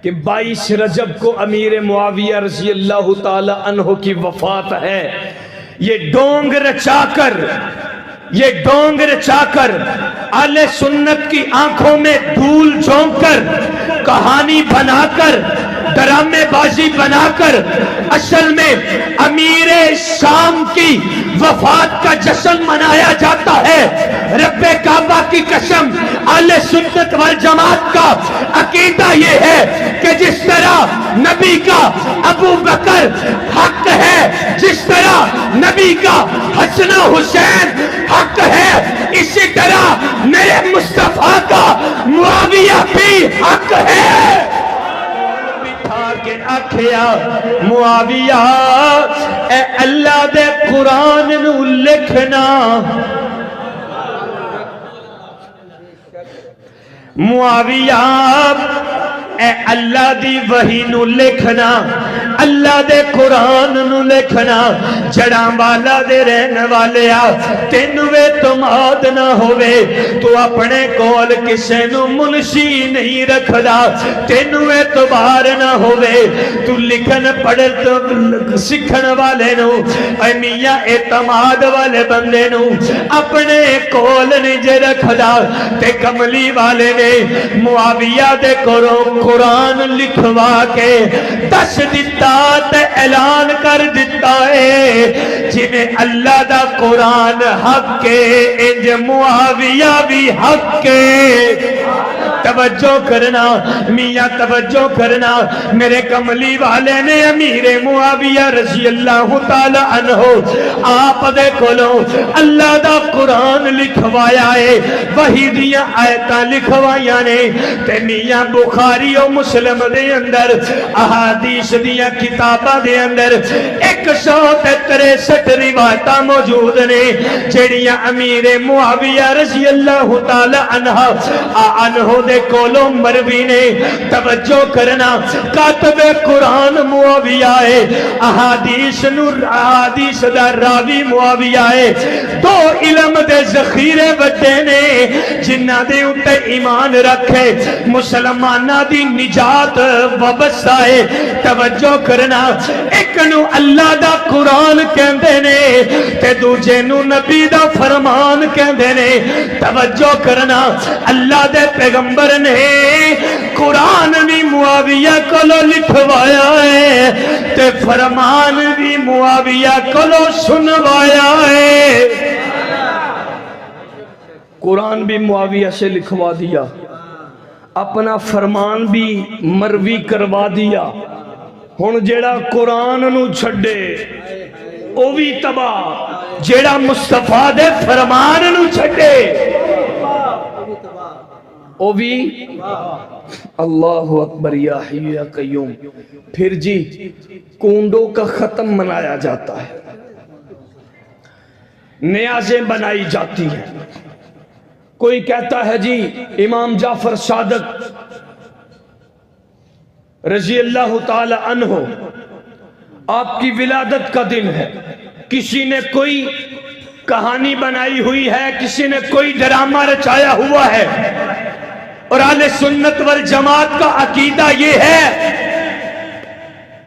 کہ 22 رجب کو امیر معاویہ رضی اللہ تعالی عنہ کی وفات ہے. یہ ڈونگ رچا کر اہل سنت کی آنکھوں میں دھول جھونک کر کہانی بنا کر ڈرامے بازی بنا کر اصل میں امیر شام کی وفات کا جشن منایا جاتا ہے. رب کعبہ کی قسم اہل سنت والجماعت کا عقیدہ یہ ہے کہ جس طرح نبی کا ابو بکر حق ہے، جس طرح نبی کا حسن و حسین حق ہے، اسی طرح میرے مصطفیٰ کا معاویہ بھی حق ہے. کہ آکھیا معاویہ اے اللہ دے قرآن نو لکھنا، معاویہ اے اللہ دی وحی نو لکھنا، اللہ دے قرآن نو لکھنا. جڑاں والا دے رہنے والے تینوں اعتماد نہ ہوئے تو اپنے کول کسے نو منشی نہیں رکھدا، تینوں اعتبار نہ ہوئے تو لکھن پڑھ سکھن والے نو اے میاں اعتماد والے بندے نو اپنے کول نہیں جے رکھدا. تے کملی والے نے معاویہ دے قرآن لکھوا کے دس دیتا تے اعلان کر دیتا ہے جنہیں اللہ دا قرآن حق کے انج معاویہ بھی حق کے. توجہ کرنا میاں، توجہ کرنا. میرے کملی والے نے امیر معاویہ رضی اللہ تعالی عنہ آپ دے کولوں اللہ دا قرآن لکھوایا ہے، وحی دیاں آیتاں لکھوائیاں نے. تے میاں بخاری و مسلم دے اندر احادیث دیاں کتاباں دے اندر 163 روایتاں موجود نے جڑیاں امیر معاویہ رضی اللہ تعالی عنہ دے کولوں مروی نے. توجہ کرنا، کاتب قرآن معاویہ ہے، احادیث دا راوی معاویہ ہے. دو علم دے ذخیرے وڈے نے جنہ دے اُتے ایمان رکھے مسلمانہ دی نجات وابستہ ہے. توجہ کرنا، ایک نو اللہ دا قرآن کہندے نے تے دوجے نو نبی دا فرمان کہندے نے. توجہ کرنا، اللہ دے پیغمبر نے قرآن بھی معاویہ کولو لکھوایا ہے تے فرمان بھی معاویہ کولو سنوایا ہے. قرآن بھی معاویہ سے لکھوا دیا، اپنا فرمان بھی مروی کروا دیا. ہن جیڑا قرآن نو چھڑے او بھی تباہ، جیڑا مصطفیٰ دے فرمان نو چھڑے او بھی. اللہ اکبر یا حی یا قیوم. پھر جی کونڈوں کا ختم منایا جاتا ہے، نیازیں بنائی جاتی ہیں. کوئی کہتا ہے جی امام جعفر صادق رضی اللہ تعالی عنہ آپ کی ولادت کا دن ہے. کسی نے کوئی کہانی بنائی ہوئی ہے، کسی نے کوئی ڈرامہ رچایا ہوا ہے. اور اہل سنت والجماعت کا عقیدہ یہ ہے